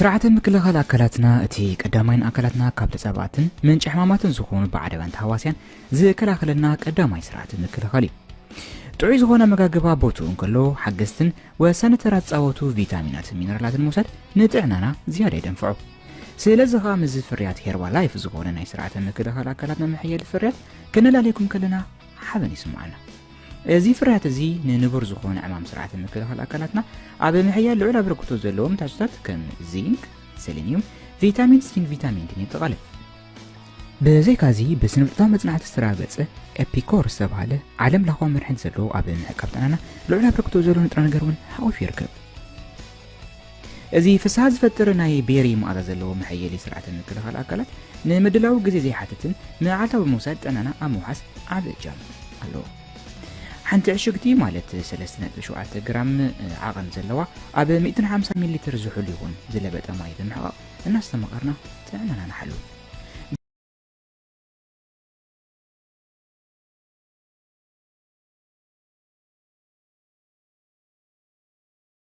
سرعة مكلخال أكلاتنا تي قدامين أكلاتنا كابل سبعتن من حماماتن زخون بعدوان تهواسيان زي كلاخلنا قدامي سرعة مكلخالي ጥዑይ ዝኾነ መጋገባ ቦቱን ከሎ ሓገስትን ወሰነተራት ጻወቱ ቪታሚናት ሚነራላት ሙሰድ ንጥዕናና ዝያዳ ይደንፍዑ ስለዚህ ኸምዝ ፍርያት ሄርባ ላይፍ ዝኾነ ናይ ስርዓተ ምክልኻል አካላትና መሕየል ፍርያት ከነላለይኩም ከለና ሓበን ይስማዓና እዚ ፍርያት እዚ ንንቡር ዝኾነ ዕማም ስርዓተ ምክልኻል አካላትና ኣብ መሕየል ልዑል አበርክቶ ዘለዎም ታሽታት ከም ዚንክ ሴሌኒየም ቪታሚን ሲ ቪታሚን ዲ ይጠቃለል بزي كازي بسنبطا مصنعت استرابص ኤፒኮር ዝተባሃለ ዓለም ለኸ መርሕን ዘለዎ ኣብ ምሕካብተናና ልዑል አበርክቶ ዘለዎ ንጥረ ነገር ውን ሓዊፉ ይርከብ እዚ ፍስሓ ዝፈጥር ናይ ቤሪ መኣዛ ዘለዎ መሕየሊ ስርዓተ ምክልኻል አካላት ንምድላው ግዜ ዘይሓትትን መዓልታዊ ምውሳድ ጠናና ኣምውሓስ ዓብ እጃም ኣለዎ ሓንቲ ዕሽግቲ ማለት 3.7 ግራም ዓቐን ዘለዋ ኣብ 150 ሚሊ ሊትር ዝሑል ይኹን ዝለበጠ ማይ ብምሕቃቕ እናስተመቐርና ጥዕናና ንሓሉ